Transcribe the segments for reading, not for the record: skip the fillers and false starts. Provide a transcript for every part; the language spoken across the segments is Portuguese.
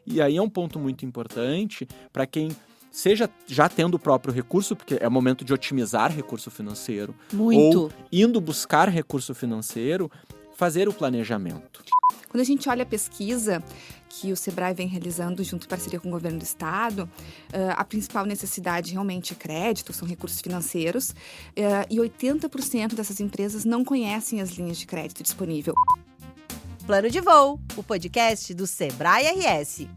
E aí é um ponto muito importante para quem seja já tendo o próprio recurso, porque é o momento de otimizar recurso financeiro, Muito. ou indo buscar recurso financeiro, fazer o planejamento. Quando a gente olha a pesquisa que o Sebrae vem realizando junto em parceria com o governo do estado, a principal necessidade realmente é crédito, são recursos financeiros, e 80% dessas empresas não conhecem as linhas de crédito disponível. Plano de Voo, o podcast do Sebrae RS.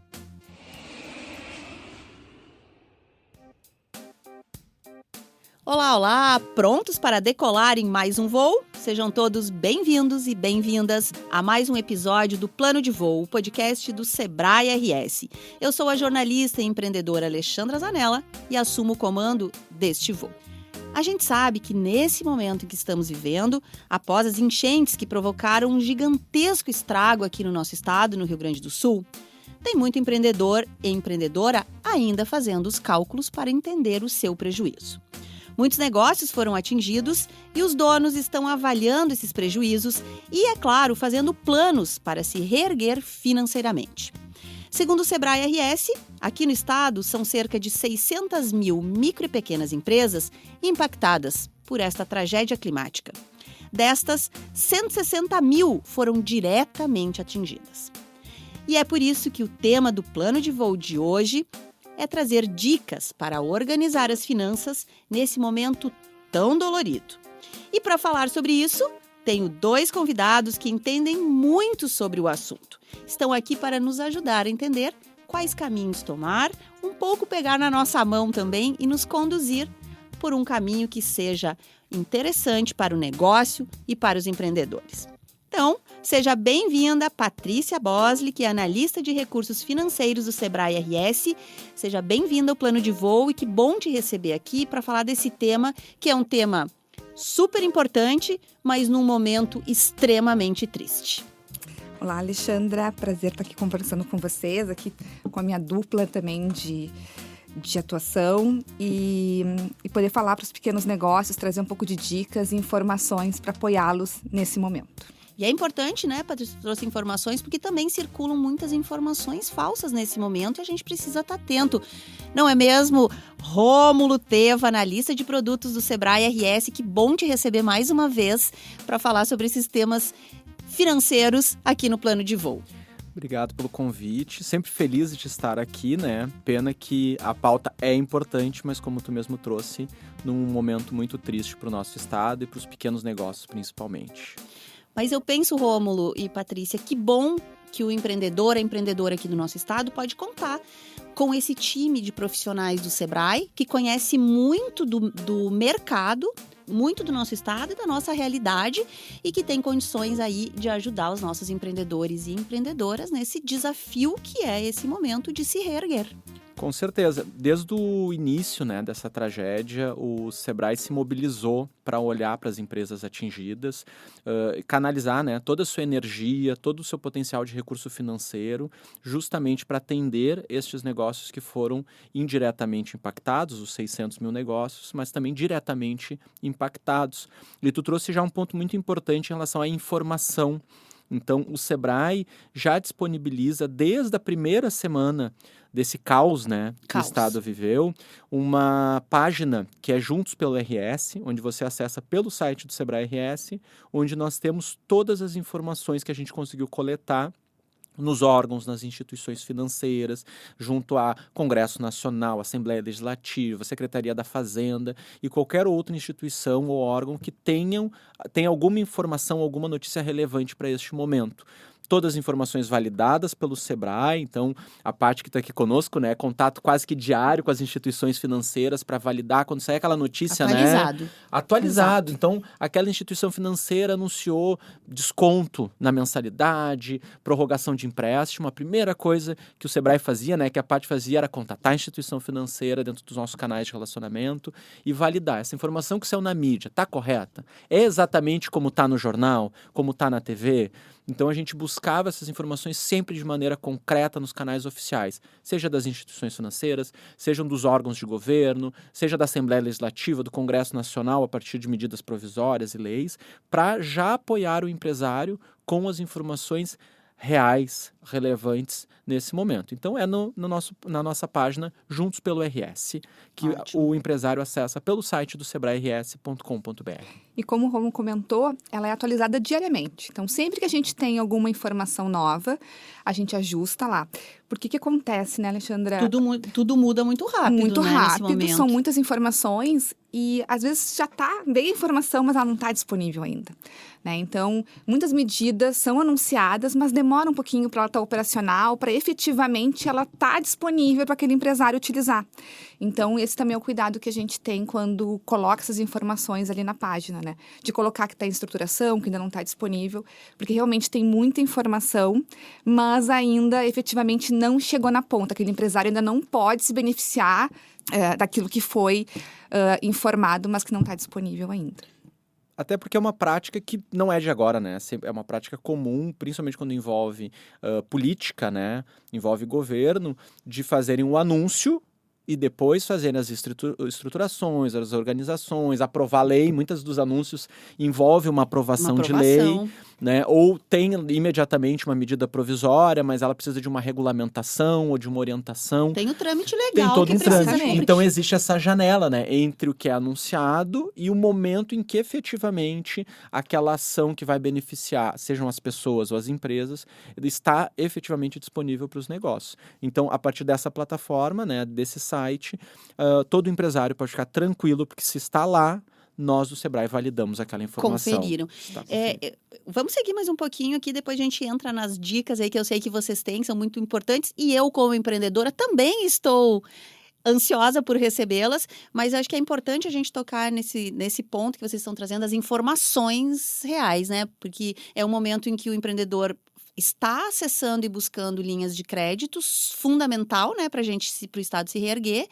Olá, olá! Prontos para decolar em mais um voo? Sejam todos bem-vindos e bem-vindas a mais um episódio do Plano de Voo, o podcast do Sebrae RS. Eu sou a jornalista e empreendedora Alexandra Zanella e assumo o comando deste voo. A gente sabe que nesse momento em que estamos vivendo, após as enchentes que provocaram um gigantesco estrago aqui no nosso estado, no Rio Grande do Sul, tem muito empreendedor e empreendedora ainda fazendo os cálculos para entender o seu prejuízo. Muitos negócios foram atingidos e os donos estão avaliando esses prejuízos e, é claro, fazendo planos para se reerguer financeiramente. Segundo o Sebrae RS, aqui no estado são cerca de 600 mil micro e pequenas empresas impactadas por esta tragédia climática. Destas, 160 mil foram diretamente atingidas. E é por isso que o tema do Plano de Voo de hoje é trazer dicas para organizar as finanças nesse momento tão dolorido. E para falar sobre isso, tenho dois convidados que entendem muito sobre o assunto. Estão aqui para nos ajudar a entender quais caminhos tomar, um pouco pegar na nossa mão também e nos conduzir por um caminho que seja interessante para o negócio e para os empreendedores. Então, seja bem-vinda, Patrícia Bosley, que é analista de recursos financeiros do Sebrae RS. Seja bem-vinda ao Plano de Voo e que bom te receber aqui para falar desse tema, que é um tema super importante, mas num momento extremamente triste. Olá, Alexandra, prazer estar aqui conversando com vocês, aqui com a minha dupla também de atuação e poder falar para os pequenos negócios, trazer um pouco de dicas e informações para apoiá-los nesse momento. E é importante, né, Patrícia, trouxe informações, porque também circulam muitas informações falsas nesse momento e a gente precisa estar atento. Não é mesmo? Rômulo Teva, analista de produtos do Sebrae RS, que bom te receber mais uma vez para falar sobre esses temas financeiros aqui no Plano de Voo. Obrigado pelo convite, sempre feliz de estar aqui, né? Pena que a pauta é importante, mas como tu mesmo trouxe, num momento muito triste para o nosso estado e para os pequenos negócios principalmente. Mas eu penso, Rômulo e Patrícia, que bom que o empreendedor, a empreendedora aqui do nosso estado pode contar com esse time de profissionais do Sebrae, que conhece muito do mercado, muito do nosso estado e da nossa realidade e que tem condições aí de ajudar os nossos empreendedores e empreendedoras nesse desafio que é esse momento de se reerguer. Com certeza. Desde o início, né, dessa tragédia, o Sebrae se mobilizou para olhar para as empresas atingidas, canalizar, né, toda a sua energia, todo o seu potencial de recurso financeiro, justamente para atender estes negócios que foram indiretamente impactados, os 600 mil negócios, mas também diretamente impactados. E tu trouxe já um ponto muito importante em relação à informação. Então, o Sebrae já disponibiliza, desde a primeira semana desse caos, né, que o Estado viveu, uma página que é Juntos pelo RS, onde você acessa pelo site do Sebrae RS, onde nós temos todas as informações que a gente conseguiu coletar nos órgãos, nas instituições financeiras, junto a Congresso Nacional, Assembleia Legislativa, Secretaria da Fazenda e qualquer outra instituição ou órgão que tenha alguma informação, alguma notícia relevante para este momento. Todas as informações validadas pelo Sebrae, então a parte que está aqui conosco, né, contato quase que diário com as instituições financeiras para validar quando sai aquela notícia, atualizado. Né? Atualizado. Então, aquela instituição financeira anunciou desconto na mensalidade, prorrogação de empréstimo. A primeira coisa que o Sebrae fazia, né, que a parte fazia, era contatar a instituição financeira dentro dos nossos canais de relacionamento e validar. Essa informação que saiu na mídia está correta? É exatamente como está no jornal? Como está na TV? Então, a gente buscava essas informações sempre de maneira concreta nos canais oficiais, seja das instituições financeiras, sejam dos órgãos de governo, seja da Assembleia Legislativa, do Congresso Nacional, a partir de medidas provisórias e leis, para já apoiar o empresário com as informações reais, relevantes nesse momento. Então, é na nossa página Juntos pelo RS, que o empresário acessa pelo site do sebrae-rs.com.br. E como o Romulo comentou, ela é atualizada diariamente. Então, sempre que a gente tem alguma informação nova, a gente ajusta lá. Porque o que acontece, né, Alexandra? Tudo muda muito rápido, Muito né, rápido, nesse momento. são muitas informações e às vezes já veio a informação, mas ela não está disponível ainda. Né? Então, muitas medidas são anunciadas, mas demora um pouquinho para ela estar operacional, para efetivamente ela estar disponível para aquele empresário utilizar. Então, esse também é o cuidado que a gente tem quando coloca essas informações ali na página, né? De colocar que está em estruturação, que ainda não está disponível, porque realmente tem muita informação, mas ainda efetivamente não chegou na ponta. Aquele empresário ainda não pode se beneficiar daquilo que foi informado, mas que não está disponível ainda. Até porque é uma prática que não é de agora, né? É uma prática comum, principalmente quando envolve política, né? Envolve governo, de fazerem um anúncio e depois fazerem as estruturações, as organizações, aprovar a lei. Muitos dos anúncios envolvem uma aprovação de lei, né? Ou tem imediatamente uma medida provisória, mas ela precisa de uma regulamentação ou de uma orientação. Tem o trâmite legal. Tem todo que um trâmite. precisa Então existe essa janela, né? Entre o que é anunciado e o momento em que efetivamente aquela ação que vai beneficiar, sejam as pessoas ou as empresas, está efetivamente disponível para os negócios. Então, a partir dessa plataforma, né, desse site, todo empresário pode ficar tranquilo, porque se está lá, nós do Sebrae validamos aquela informação. Conferiram. Vamos seguir mais um pouquinho aqui, depois a gente entra nas dicas aí que eu sei que vocês têm, que são muito importantes, e eu, como empreendedora, também estou ansiosa por recebê-las, mas acho que é importante a gente tocar nesse ponto que vocês estão trazendo, as informações reais, né? Porque é um momento em que o empreendedor está acessando e buscando linhas de créditos, fundamental, né, para o Estado se reerguer,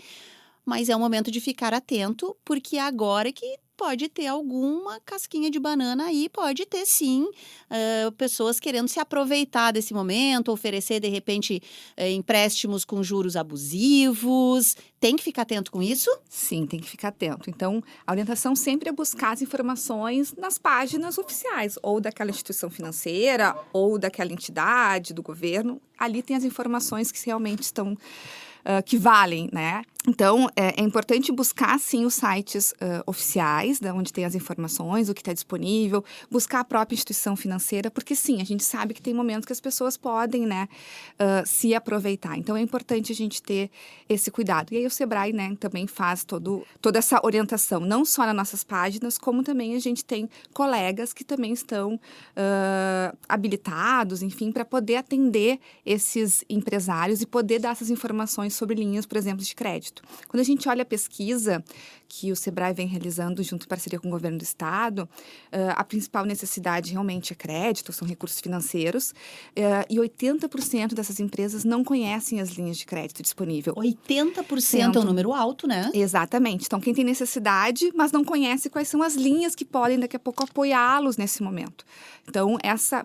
mas é um momento de ficar atento, porque agora que pode ter alguma casquinha de banana aí, pode ter sim pessoas querendo se aproveitar desse momento, oferecer de repente empréstimos com juros abusivos. Tem que ficar atento com isso? Sim, tem que ficar atento. Então, a orientação sempre é buscar as informações nas páginas oficiais, ou daquela instituição financeira, ou daquela entidade, do governo. Ali tem as informações que realmente estão que valem, né? Então, é importante buscar, sim, os sites oficiais, onde tem as informações, o que está disponível, buscar a própria instituição financeira, porque, sim, a gente sabe que tem momentos que as pessoas podem, né, se aproveitar. Então, é importante a gente ter esse cuidado. E aí, o Sebrae, né, também faz toda essa orientação, não só nas nossas páginas, como também a gente tem colegas que também estão habilitados, enfim, para poder atender esses empresários e poder dar essas informações sobre linhas, por exemplo, de crédito. Quando a gente olha a pesquisa que o Sebrae vem realizando junto em parceria com o governo do estado, a principal necessidade realmente é crédito, são recursos financeiros, e 80% dessas empresas não conhecem as linhas de crédito disponível. 80% é um número alto, né? Exatamente. Então, quem tem necessidade, mas não conhece quais são as linhas que podem daqui a pouco apoiá-los nesse momento. Então,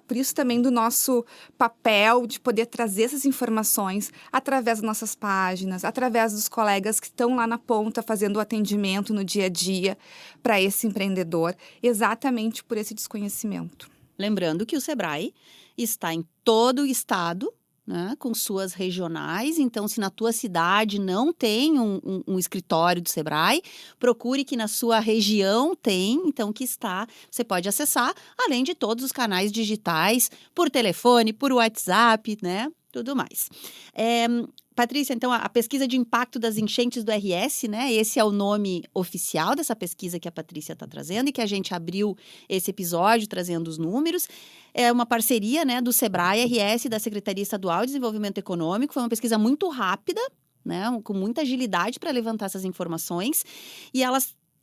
por isso também do nosso papel de poder trazer essas informações através das nossas páginas, através dos colegas que estão lá na ponta fazendo o atendimento no dia a dia para esse empreendedor, exatamente por esse desconhecimento. Lembrando que o Sebrae está em todo o estado, né, com suas regionais. Então, se na tua cidade não tem um escritório do Sebrae, procure que na sua região tem, então você pode acessar, além de todos os canais digitais, por telefone, por WhatsApp, né, tudo mais. Patrícia, então, a pesquisa de impacto das enchentes do RS, né? Esse é o nome oficial dessa pesquisa que a Patrícia está trazendo e que a gente abriu esse episódio trazendo os números. É uma parceria, né, do Sebrae, RS e da Secretaria Estadual de Desenvolvimento Econômico. Foi uma pesquisa muito rápida, né, com muita agilidade para levantar essas informações. E a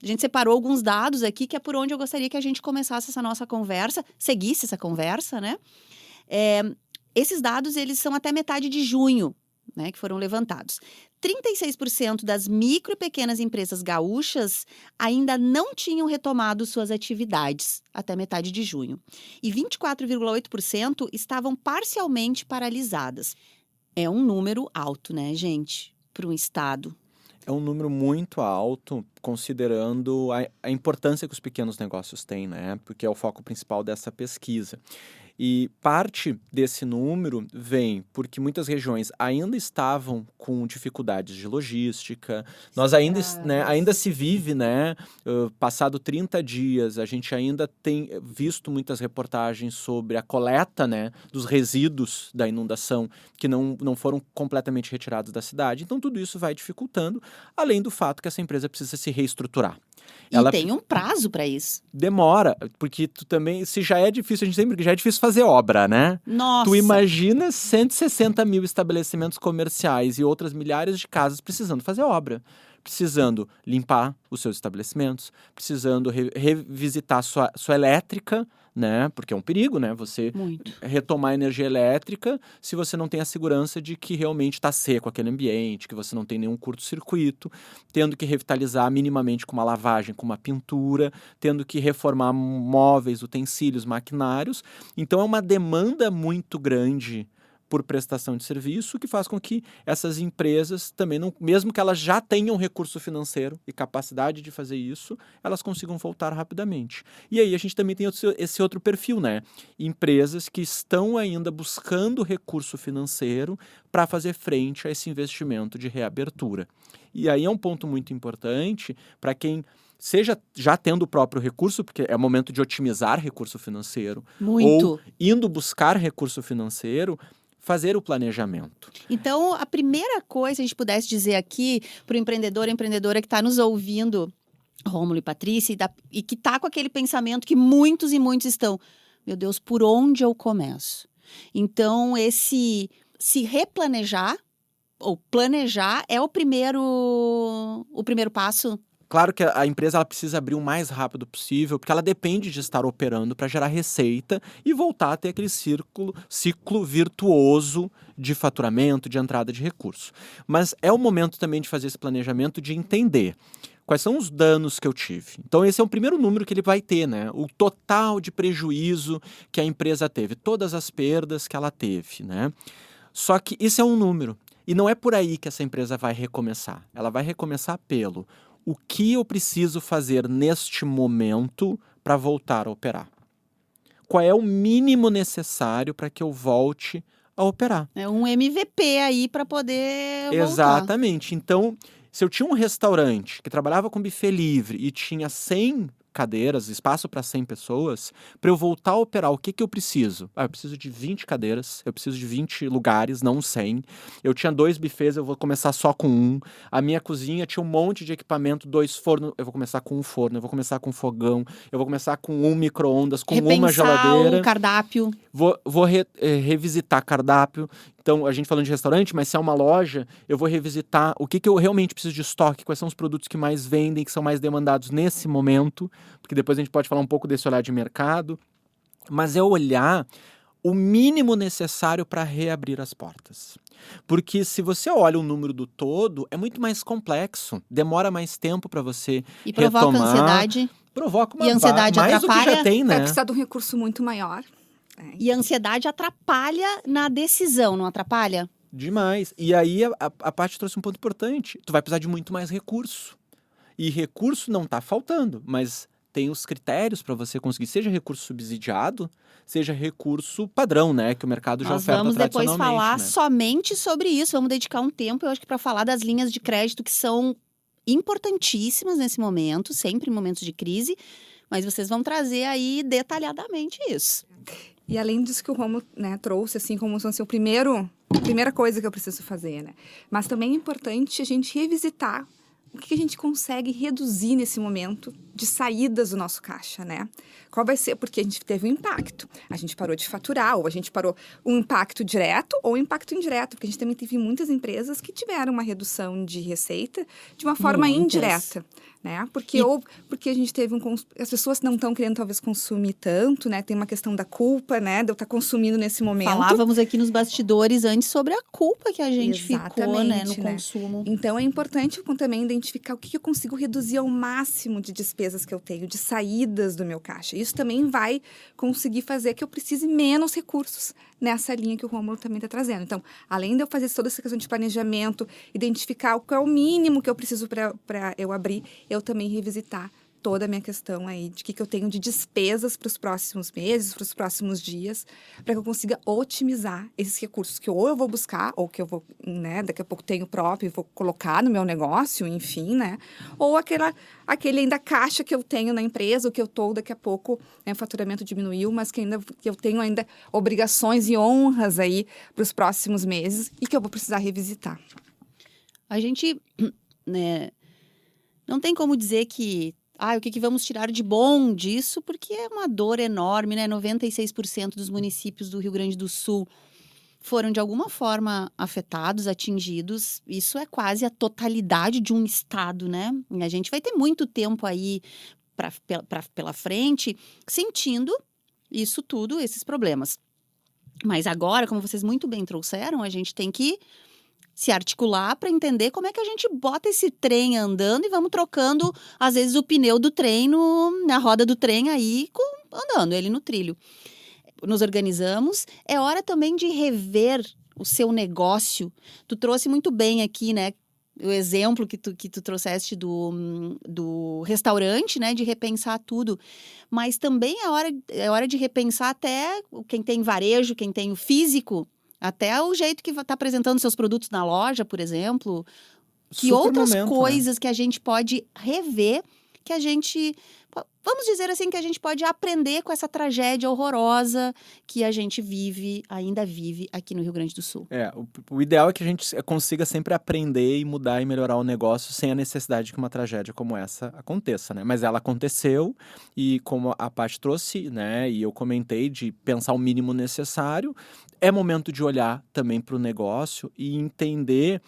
gente separou alguns dados aqui, que é por onde eu gostaria que a gente começasse essa nossa conversa, seguisse essa conversa, né? Esses dados, eles são até metade de junho, né, que foram levantados. 36% das micro e pequenas empresas gaúchas ainda não tinham retomado suas atividades até metade de junho. E 24,8% estavam parcialmente paralisadas. É um número alto, né, gente, para um estado. É um número muito alto, considerando a importância que os pequenos negócios têm, né? Porque é o foco principal dessa pesquisa. E parte desse número vem porque muitas regiões ainda estavam com dificuldades de logística. Nós ainda se vive, né? Passado 30 dias, a gente ainda tem visto muitas reportagens sobre a coleta, né, dos resíduos da inundação que não foram completamente retirados da cidade. Então, tudo isso vai dificultando, além do fato que essa empresa precisa se reestruturar. E tem um prazo para isso. Demora, porque tu também, se já é difícil, a gente sempre que já é difícil fazer obra, né? Nossa! Tu imagina 160 mil estabelecimentos comerciais e outras milhares de casas precisando fazer obra. Precisando limpar os seus estabelecimentos, precisando revisitar sua elétrica, né? Porque é um perigo, né? Você Muito. retomar a energia elétrica se você não tem a segurança de que realmente está seco aquele ambiente, que você não tem nenhum curto-circuito, tendo que revitalizar minimamente com uma lavagem, com uma pintura, tendo que reformar móveis, utensílios, maquinários. Então é uma demanda muito grande por prestação de serviço, que faz com que essas empresas também, mesmo que elas já tenham recurso financeiro e capacidade de fazer isso, elas consigam voltar rapidamente. E aí a gente também tem esse outro perfil, né? Empresas que estão ainda buscando recurso financeiro para fazer frente a esse investimento de reabertura. E aí é um ponto muito importante para quem seja já tendo o próprio recurso, porque é o momento de otimizar recurso financeiro, Muito. ou indo buscar recurso financeiro, fazer o planejamento. Então, a primeira coisa que a gente pudesse dizer aqui para o empreendedor e empreendedora que está nos ouvindo, Rômulo e Patrícia, e que está com aquele pensamento que muitos e muitos estão, meu Deus, por onde eu começo? Então, esse se replanejar ou planejar é o primeiro passo. Claro que a empresa ela precisa abrir o mais rápido possível, porque ela depende de estar operando para gerar receita e voltar a ter aquele ciclo virtuoso de faturamento, de entrada de recurso. Mas é o momento também de fazer esse planejamento, de entender quais são os danos que eu tive. Então esse é o primeiro número que ele vai ter, né? O total de prejuízo que a empresa teve, todas as perdas que ela teve, né? Só que isso é um número. E não é por aí que essa empresa vai recomeçar. Ela vai recomeçar pelo o que eu preciso fazer neste momento para voltar a operar. Qual é o mínimo necessário para que eu volte a operar? É um MVP aí para poder voltar. Exatamente. Então, se eu tinha um restaurante que trabalhava com buffet livre e tinha 100 cadeiras, espaço para 100 pessoas, para eu voltar a operar, o que eu preciso? Eu preciso de 20 cadeiras, eu preciso de 20 lugares, não 100. Eu tinha 2 buffets, eu vou começar só com 1. A minha cozinha tinha um monte de equipamento, 2 fornos, eu vou começar com um forno, eu vou começar com um fogão, eu vou começar com um micro-ondas, com uma geladeira. O cardápio. Vou revisitar cardápio. Então, a gente falando de restaurante, mas se é uma loja, eu vou revisitar o que eu realmente preciso de estoque, quais são os produtos que mais vendem, que são mais demandados nesse momento, porque depois a gente pode falar um pouco desse olhar de mercado. Mas é olhar o mínimo necessário para reabrir as portas. Porque se você olha o número do todo, é muito mais complexo, demora mais tempo para você e provoca retomar. Ansiedade. Provoca uma e ansiedade mais atrapalha. do que já tem, né? Vai precisar de um recurso muito maior. E a ansiedade atrapalha na decisão, não atrapalha? Demais. E aí a Paty trouxe um ponto importante. Tu vai precisar de muito mais recurso. E recurso não está faltando, mas tem os critérios para você conseguir, seja recurso subsidiado, seja recurso padrão, né? Que o mercado já oferta tradicionalmente. Nós vamos depois falar, né? Somente sobre isso. Vamos dedicar um tempo, eu acho que para falar das linhas de crédito que são importantíssimas nesse momento, sempre em momentos de crise. Mas vocês vão trazer aí detalhadamente isso. E além disso que o Rômulo, né, trouxe, assim, como assim, a primeira coisa que eu preciso fazer, né? Mas também é importante a gente revisitar o que a gente consegue reduzir nesse momento de saídas do nosso caixa, né? Qual vai ser? Porque a gente teve um impacto. A gente parou de faturar, ou a gente parou um impacto direto ou um impacto indireto. Porque a gente também teve muitas empresas que tiveram uma redução de receita de uma forma indireta, né? Porque a gente teve as pessoas não estão querendo talvez consumir tanto, né? Tem uma questão da culpa, né? De eu estar consumindo nesse momento. Falávamos aqui nos bastidores antes sobre a culpa que a gente ficou, né, no consumo. Então é importante também identificar o que eu consigo reduzir ao máximo de despesas que eu tenho, de saídas do meu caixa. Isso também vai conseguir fazer que eu precise menos recursos nessa linha que o Rômulo também está trazendo. Então, além de eu fazer toda essa questão de planejamento, identificar qual é o mínimo que eu preciso para eu abrir, eu também revisitar toda a minha questão aí de que eu tenho de despesas para os próximos meses, para os próximos dias, para que eu consiga otimizar esses recursos que ou eu vou buscar, ou que eu vou, né, daqui a pouco tenho próprio e vou colocar no meu negócio, enfim, né? Ou aquele ainda caixa que eu tenho na empresa, o que eu tô daqui a pouco, né, o faturamento diminuiu, mas que eu tenho ainda obrigações e honras aí para os próximos meses e que eu vou precisar revisitar. A gente, né, não tem como dizer que, o que vamos tirar de bom disso, porque é uma dor enorme, né? 96% dos municípios do Rio Grande do Sul foram de alguma forma afetados, atingidos. Isso é quase a totalidade de um estado, né? E a gente vai ter muito tempo aí pela frente sentindo isso tudo, esses problemas. Mas agora, como vocês muito bem trouxeram, a gente tem que se articular para entender como é que a gente bota esse trem andando e vamos trocando, às vezes, o pneu do trem na roda do trem aí, andando ele no trilho. Nos organizamos. É hora também de rever o seu negócio. Tu trouxe muito bem aqui, né? O exemplo que tu trouxeste do restaurante, né? De repensar tudo. Mas também é hora de repensar até quem tem varejo, quem tem o físico, até o jeito que está apresentando seus produtos na loja, por exemplo. Que Super outras momento, coisas que a gente pode rever, que a gente... Vamos dizer assim, que a gente pode aprender com essa tragédia horrorosa que a gente ainda vive aqui no Rio Grande do Sul. O ideal é que a gente consiga sempre aprender e mudar e melhorar o negócio sem a necessidade que uma tragédia como essa aconteça, né? Mas ela aconteceu e como a Paty trouxe, né, e eu comentei de pensar o mínimo necessário, é momento de olhar também para o negócio e entender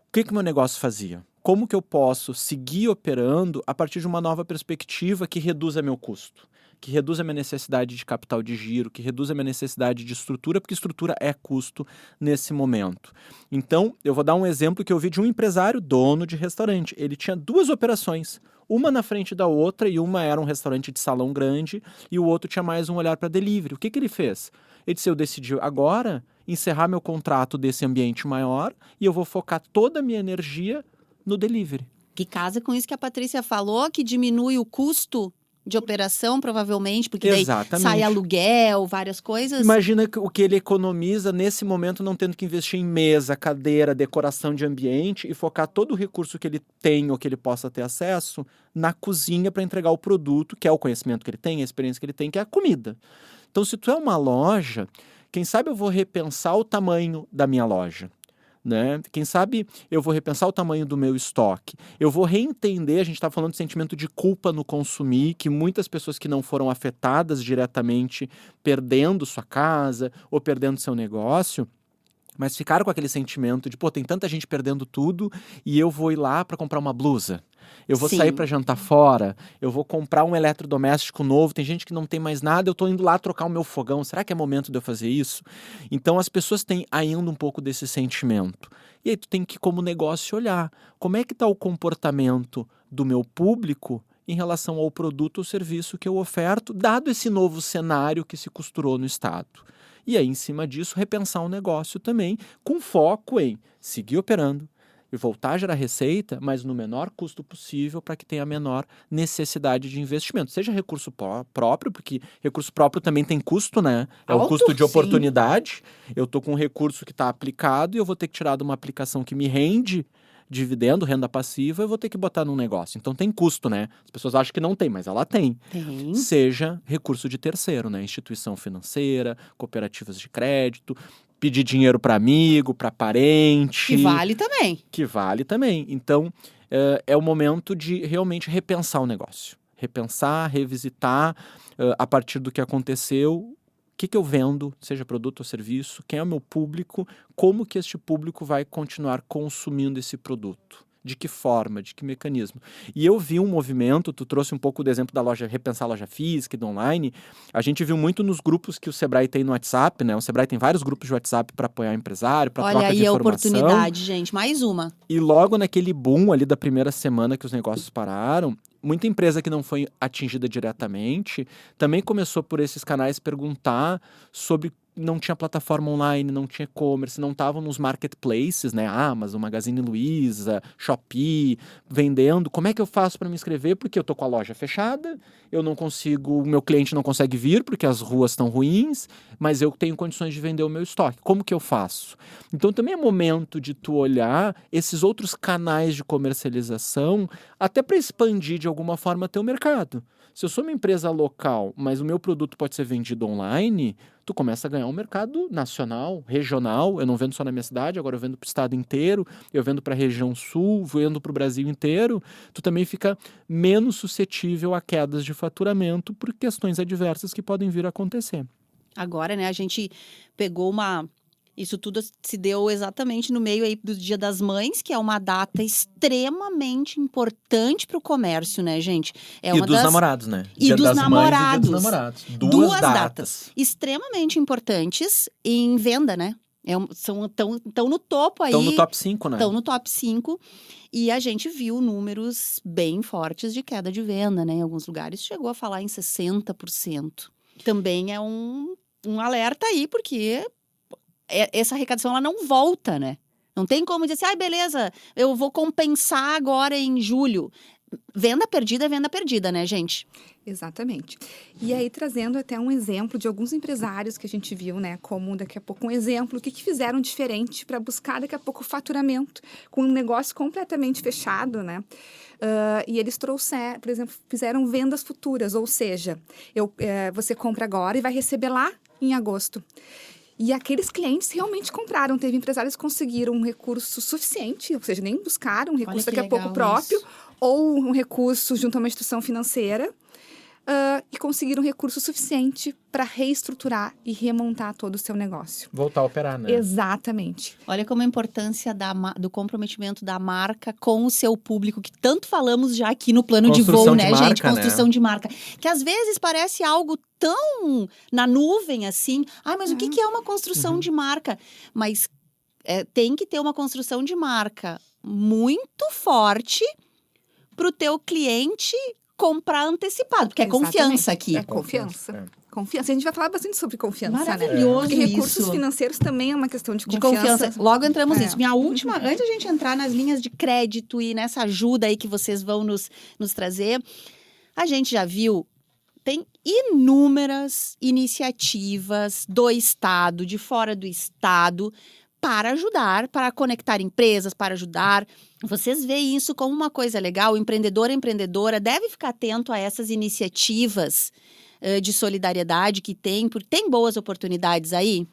o que meu negócio fazia. Como que eu posso seguir operando a partir de uma nova perspectiva que reduza meu custo, que reduza minha necessidade de capital de giro, que reduza minha necessidade de estrutura, porque estrutura é custo nesse momento. Então, eu vou dar um exemplo que eu vi de um empresário dono de restaurante. Ele tinha 2 operações, uma na frente da outra, e uma era um restaurante de salão grande, e o outro tinha mais um olhar para delivery. O que ele fez? Ele disse, eu decidi agora encerrar meu contrato desse ambiente maior e eu vou focar toda a minha energia no delivery. Que casa com isso que a Patrícia falou, que diminui o custo de operação, provavelmente, porque daí sai aluguel, várias coisas. Imagina o que ele economiza nesse momento, não tendo que investir em mesa, cadeira, decoração de ambiente e focar todo o recurso que ele tem ou que ele possa ter acesso na cozinha para entregar o produto, que é o conhecimento que ele tem, a experiência que ele tem, que é a comida. Então, se tu é uma loja, quem sabe eu vou repensar o tamanho da minha loja. Né? Quem sabe eu vou repensar o tamanho do meu estoque. Eu vou reentender, a gente está falando de sentimento de culpa no consumir, que muitas pessoas que não foram afetadas diretamente, perdendo sua casa ou perdendo seu negócio, mas ficaram com aquele sentimento de, tem tanta gente perdendo tudo e eu vou ir lá para comprar uma blusa. Eu vou sair para jantar fora, eu vou comprar um eletrodoméstico novo, tem gente que não tem mais nada, eu estou indo lá trocar o meu fogão, será que é momento de eu fazer isso? Então as pessoas têm ainda um pouco desse sentimento. E aí tu tem que, como negócio, olhar como é que está o comportamento do meu público em relação ao produto ou serviço que eu oferto, dado esse novo cenário que se costurou no Estado. E aí, em cima disso, repensar o negócio também, com foco em seguir operando e voltar a gerar receita, mas no menor custo possível para que tenha a menor necessidade de investimento. Seja recurso próprio, porque recurso próprio também tem custo, né? É o custo de oportunidade. Eu estou com um recurso que está aplicado e eu vou ter que tirar de uma aplicação que me rende dividendo, renda passiva, eu vou ter que botar num negócio. Então tem custo, né? As pessoas acham que não tem, mas ela tem. Seja recurso de terceiro, né? Instituição financeira, cooperativas de crédito, pedir dinheiro para amigo, para parente. Que vale também. Então, é o momento de realmente repensar o negócio. Repensar, revisitar a partir do que aconteceu. O que eu vendo, seja produto ou serviço, quem é o meu público, como que este público vai continuar consumindo esse produto, de que forma, de que mecanismo. E eu vi um movimento, tu trouxe um pouco do exemplo da loja, repensar a loja física e do online, a gente viu muito nos grupos que o Sebrae tem no WhatsApp, né? O Sebrae tem vários grupos de WhatsApp para apoiar empresário, para troca de informação. Olha aí a oportunidade, gente, mais uma. E logo naquele boom ali da primeira semana que os negócios pararam, muita empresa que não foi atingida diretamente também começou por esses canais perguntar sobre não tinha plataforma online, não tinha e-commerce, não estavam nos marketplaces, né? Amazon, Magazine Luiza, Shopee, vendendo. Como é que eu faço para me inscrever? Porque eu tô com a loja fechada, eu não consigo, o meu cliente não consegue vir porque as ruas estão ruins, mas eu tenho condições de vender o meu estoque. Como que eu faço? Então também é momento de tu olhar esses outros canais de comercialização, até para expandir de alguma forma teu mercado. Se eu sou uma empresa local, mas o meu produto pode ser vendido online, tu começa a ganhar um mercado nacional, regional. Eu não vendo só na minha cidade, agora eu vendo para o estado inteiro, eu vendo para a região sul, vendo para o Brasil inteiro. Tu também fica menos suscetível a quedas de faturamento por questões adversas que podem vir a acontecer. Agora, né, a gente pegou Isso tudo se deu exatamente no meio aí do Dia das Mães, que é uma data extremamente importante para o comércio, né, gente? E dos namorados, né? E Dia dos das namorados. Mães e Dia dos Namorados. Duas datas extremamente importantes em venda, né? Estão no topo aí. Estão no top 5, né? Estão no top 5. E a gente viu números bem fortes de queda de venda, né? Em alguns lugares chegou a falar em 60%. Também é um alerta aí, porque essa arrecadação ela não volta, né? Não tem como dizer assim, beleza, eu vou compensar agora em julho. Venda perdida é venda perdida, né, gente? Exatamente. E aí, trazendo até um exemplo de alguns empresários que a gente viu, né? Como daqui a pouco um exemplo, o que fizeram diferente para buscar daqui a pouco faturamento, com um negócio completamente fechado, né? E eles trouxeram, por exemplo, fizeram vendas futuras, ou seja, você compra agora e vai receber lá em agosto. E aqueles clientes realmente compraram. Teve empresários que conseguiram um recurso suficiente, ou seja, nem buscaram um recurso daqui a pouco próprio, ou um recurso junto a uma instituição financeira, e conseguiram um recurso suficiente para reestruturar e remontar todo o seu negócio. Voltar a operar, né? Exatamente. Olha como a importância do comprometimento da marca com o seu público, que tanto falamos já aqui no plano de voo, né, gente? Construção de marca. Que às vezes parece algo tão na nuvem assim. Mas o que é uma construção de marca? Mas tem que ter uma construção de marca muito forte para o teu cliente comprar antecipado, porque é confiança aqui. É confiança. Confiança. A gente vai falar bastante sobre confiança, Maravilhoso, né? Porque recursos financeiros também é uma questão de confiança. Logo entramos nisso. Minha última, antes da gente entrar nas linhas de crédito e nessa ajuda aí que vocês vão nos trazer, a gente já viu, tem inúmeras iniciativas do Estado, de fora do Estado, para ajudar, para conectar empresas, para ajudar. Vocês veem isso como uma coisa legal? O empreendedor e empreendedora deve ficar atento a essas iniciativas de solidariedade que tem, porque tem boas oportunidades aí?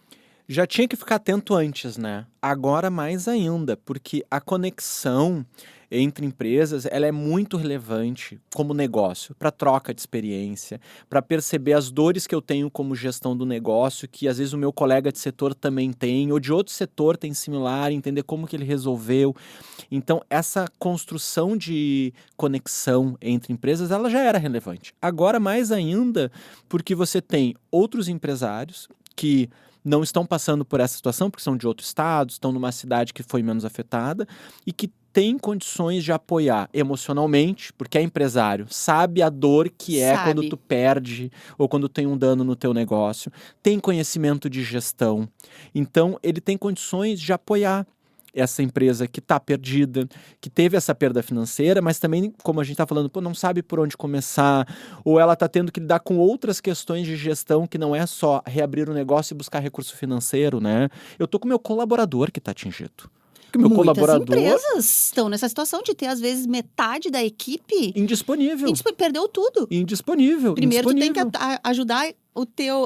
Já tinha que ficar atento antes, né? Agora mais ainda, porque a conexão entre empresas, ela é muito relevante como negócio, para troca de experiência, para perceber as dores que eu tenho como gestão do negócio, que às vezes o meu colega de setor também tem, ou de outro setor tem similar, entender como que ele resolveu. Então, essa construção de conexão entre empresas, ela já era relevante. Agora, mais ainda, porque você tem outros empresários que não estão passando por essa situação, porque são de outro estado, estão numa cidade que foi menos afetada e que tem condições de apoiar emocionalmente, porque é empresário, sabe a dor que é quando tu perde ou quando tem um dano no teu negócio, tem conhecimento de gestão, então ele tem condições de apoiar essa empresa que está perdida, que teve essa perda financeira, mas também, como a gente está falando, não sabe por onde começar, ou ela está tendo que lidar com outras questões de gestão que não é só reabrir o negócio e buscar recurso financeiro, né? Eu tô com o meu colaborador que está atingido. Muitas empresas estão nessa situação de ter, às vezes, metade da equipe indisponível. Perdeu tudo. Indisponível. Primeiro tu tem que ajudar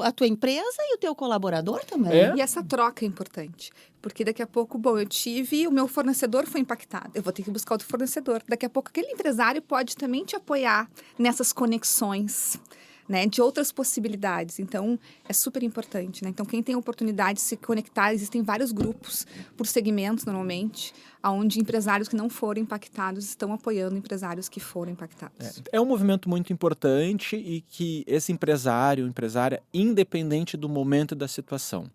a tua empresa e o teu colaborador também. E essa troca é importante. Porque daqui a pouco, o meu fornecedor foi impactado. Eu vou ter que buscar outro fornecedor. Daqui a pouco aquele empresário pode também te apoiar nessas conexões, né, de outras possibilidades. Então, é super importante, né? Então, quem tem a oportunidade de se conectar, existem vários grupos por segmentos, normalmente, onde empresários que não foram impactados estão apoiando empresários que foram impactados. É um movimento muito importante e que esse empresária, independente do momento e da situação,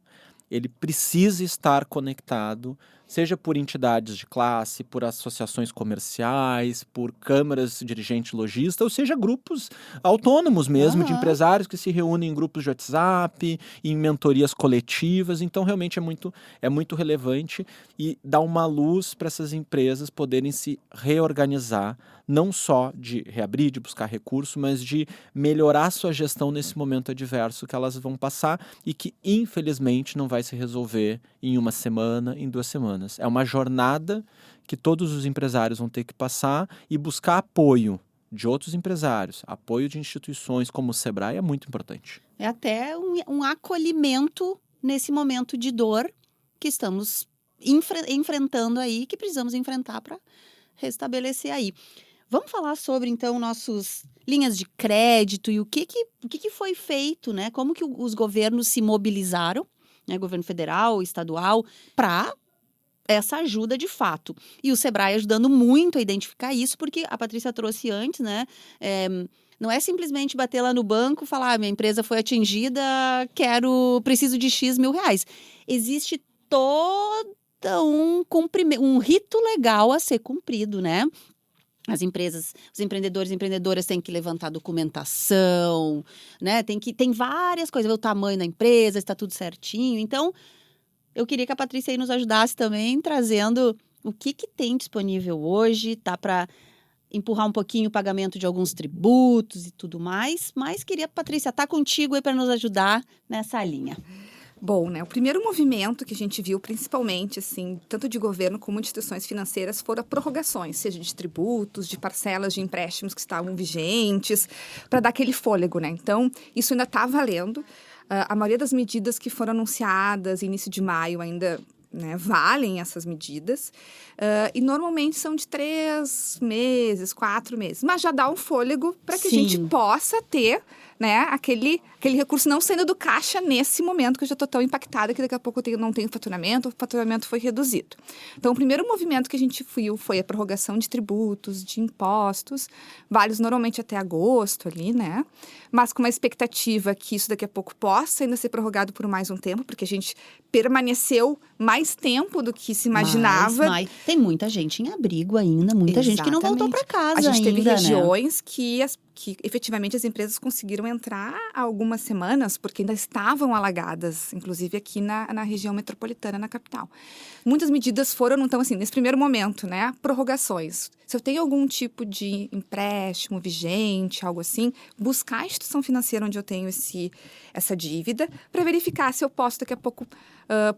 ele precisa estar conectado seja por entidades de classe, por associações comerciais, por câmaras dirigentes lojistas, ou seja, grupos autônomos mesmo, de empresários que se reúnem em grupos de WhatsApp, em mentorias coletivas. Então, realmente é muito relevante e dá uma luz para essas empresas poderem se reorganizar, não só de reabrir, de buscar recurso, mas de melhorar sua gestão nesse momento adverso que elas vão passar e que, infelizmente, não vai se resolver em uma semana, em 2 semanas. É uma jornada que todos os empresários vão ter que passar e buscar apoio de outros empresários, apoio de instituições como o Sebrae é muito importante. É até um acolhimento nesse momento de dor que estamos enfrentando aí, que precisamos enfrentar para restabelecer aí. Vamos falar sobre, então, nossas linhas de crédito e o que foi feito, né? Como que os governos se mobilizaram, né? Governo federal, estadual, para essa ajuda de fato. E o Sebrae ajudando muito a identificar isso, porque a Patrícia trouxe antes, né? Não é simplesmente bater lá no banco e falar, minha empresa foi atingida, preciso de X mil reais. Existe todo um rito legal a ser cumprido, né? As empresas, os empreendedores e empreendedoras têm que levantar documentação, né? Tem várias coisas, ver o tamanho da empresa, está tudo certinho. Então, eu queria que a Patrícia aí nos ajudasse também, trazendo o que tem disponível hoje, tá? Para empurrar um pouquinho o pagamento de alguns tributos e tudo mais. Mas queria, Patrícia, estar contigo aí para nos ajudar nessa linha. Bom, né, o primeiro movimento que a gente viu, principalmente, assim, tanto de governo como de instituições financeiras, foram prorrogações, seja de tributos, de parcelas de empréstimos que estavam vigentes, para dar aquele fôlego, né? Então, isso ainda está valendo. A maioria das medidas que foram anunciadas início de maio ainda, né, valem essas medidas. E normalmente são de 3 meses, 4 meses. Mas já dá um fôlego para que a gente possa ter, né, aquele recurso não saindo do caixa nesse momento que eu já estou tão impactada que daqui a pouco não tenho faturamento, o faturamento foi reduzido. Então, o primeiro movimento que a gente viu foi a prorrogação de tributos, de impostos, vários normalmente até agosto ali, né? Mas com uma expectativa que isso daqui a pouco possa ainda ser prorrogado por mais um tempo, porque a gente permaneceu mais tempo do que se imaginava. Mas tem muita gente em abrigo ainda, muita gente que não voltou para casa ainda, a gente teve né? regiões que efetivamente as empresas conseguiram entrar há algumas semanas, porque ainda estavam alagadas, inclusive aqui na região metropolitana, na capital. Muitas medidas foram, então, assim, nesse primeiro momento, né, prorrogações. Se eu tenho algum tipo de empréstimo vigente, algo assim, buscar a instituição financeira onde eu tenho essa dívida, para verificar se eu posso daqui a pouco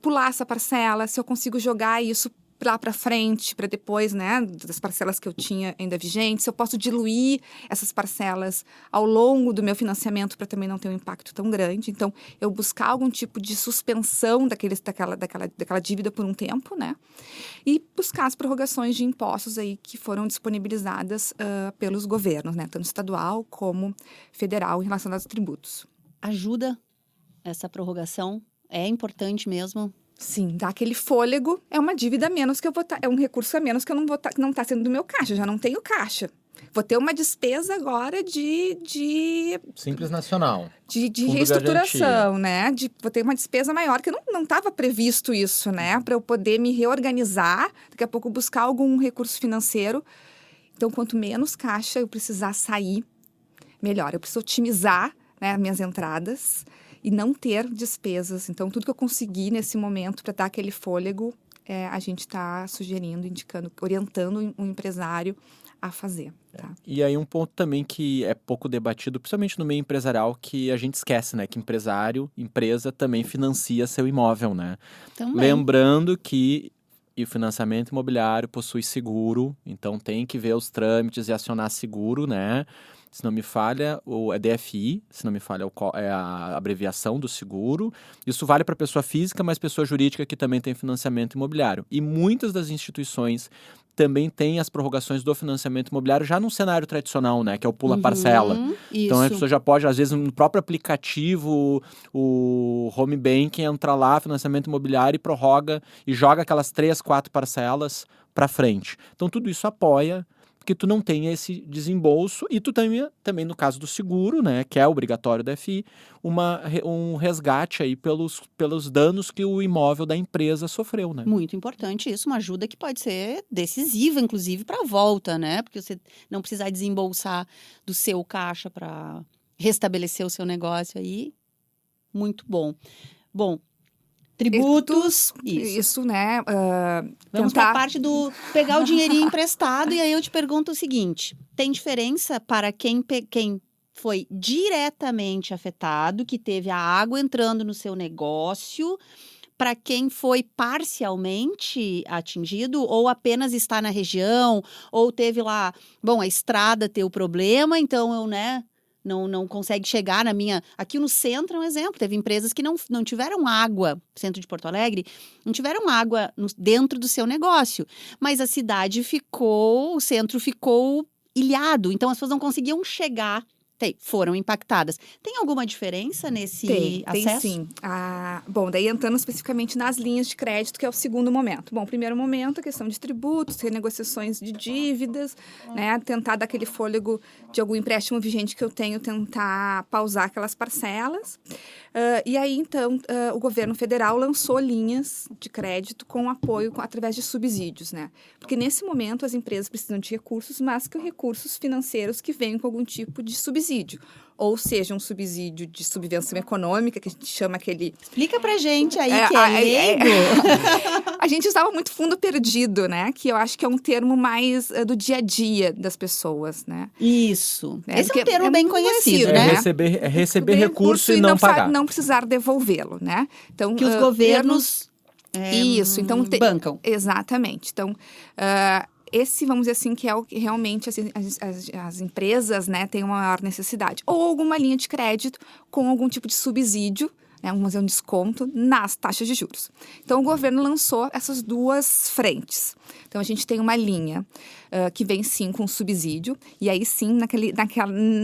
pular essa parcela, se eu consigo jogar isso lá para frente, para depois, né, das parcelas que eu tinha ainda vigentes, se eu posso diluir essas parcelas ao longo do meu financiamento para também não ter um impacto tão grande. Então, eu buscar algum tipo de suspensão daquela dívida por um tempo, né, e buscar as prorrogações de impostos aí que foram disponibilizadas pelos governos, né, tanto estadual como federal, em relação aos tributos. Ajuda essa prorrogação? É importante mesmo? Sim, dá aquele fôlego, é uma dívida a menos que eu vou é um recurso a menos que eu não vou que não está sendo do meu caixa, eu já não tenho caixa. Vou ter uma despesa agora de Simples Nacional. De reestruturação, né? Vou ter uma despesa maior, que não estava previsto isso, né? Para eu poder me reorganizar, daqui a pouco buscar algum recurso financeiro. Então, quanto menos caixa eu precisar sair, melhor. Eu preciso otimizar, né, minhas entradas e não ter despesas. Então, tudo que eu conseguir nesse momento para dar aquele fôlego, a gente está sugerindo, indicando, orientando o empresário a fazer. Tá? E aí um ponto também que é pouco debatido, principalmente no meio empresarial, que a gente esquece, né? Que empresa também financia seu imóvel, né? Também. Lembrando que o financiamento imobiliário possui seguro, então tem que ver os trâmites e acionar seguro, né? Se não me falha, é DFI, se não me falha, é a abreviação do seguro. Isso vale para pessoa física, mas pessoa jurídica que também tem financiamento imobiliário. E muitas das instituições também têm as prorrogações do financiamento imobiliário já num cenário tradicional, né? Que é o pula-parcela. Então, a pessoa já pode, às vezes, no próprio aplicativo, o Home Banking, entra lá, financiamento imobiliário, e prorroga e joga aquelas 3, 4 parcelas para frente. Então, tudo isso apoia porque tu não tem esse desembolso e tu também no caso do seguro, né, que é obrigatório da FI, um resgate aí pelos danos que o imóvel da empresa sofreu, né? Muito importante isso, uma ajuda que pode ser decisiva, inclusive, para a volta, né? Porque você não precisar desembolsar do seu caixa para restabelecer o seu negócio aí. Muito bom. Bom, tributos, Isso, né? Vamos para a parte do pegar o dinheirinho emprestado. E aí eu te pergunto o seguinte: tem diferença para quem foi diretamente afetado, que teve a água entrando no seu negócio, para quem foi parcialmente atingido ou apenas está na região, ou teve lá, bom, a estrada tem o problema, então eu, né, não consegue chegar na minha... Aqui no centro é um exemplo, teve empresas que não tiveram água, centro de Porto Alegre, não tiveram água dentro do seu negócio, mas a cidade o centro ficou ilhado, então as pessoas não conseguiam chegar. Foram impactadas. Tem alguma diferença nesse acesso? Tem sim. Bom, daí entrando especificamente nas linhas de crédito, que é o segundo momento. Bom, primeiro momento, a questão de tributos, renegociações de dívidas, né? Tentar dar aquele fôlego de algum empréstimo vigente que eu tenho, tentar pausar aquelas parcelas. E aí, então, o governo federal lançou linhas de crédito com apoio através de subsídios, né? Porque nesse momento as empresas precisam de recursos, mas que recursos financeiros que venham com algum tipo de subsídio. Ou seja, um subsídio de subvenção econômica, que a gente chama aquele... Explica pra gente aí que é leigo. A gente usava muito fundo perdido, né? Que eu acho que é um termo mais do dia a dia das pessoas, né? Isso. Esse é um termo bem conhecido, né? Receber recurso e não pagar. Não precisar devolvê-lo, né? Então, que os governos bancam. Exatamente. Então, esse, vamos dizer assim, que é o que realmente as empresas, né, têm uma maior necessidade. Ou alguma linha de crédito com algum tipo de subsídio, né, vamos fazer um desconto nas taxas de juros. Então, o governo lançou essas duas frentes. Então, a gente tem uma linha que vem, sim, com subsídio. E aí, sim,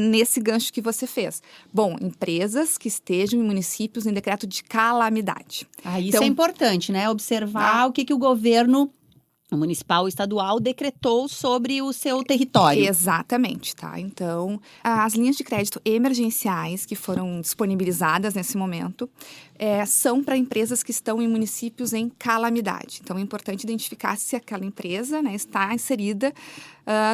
nesse gancho que você fez. Bom, empresas que estejam em municípios em decreto de calamidade. Isso então, é importante, né? Observar o que o governo... O municipal, estadual, decretou sobre o seu território. Exatamente, tá? Então, as linhas de crédito emergenciais que foram disponibilizadas nesse momento são para empresas que estão em municípios em calamidade. Então, é importante identificar se aquela empresa, né, está inserida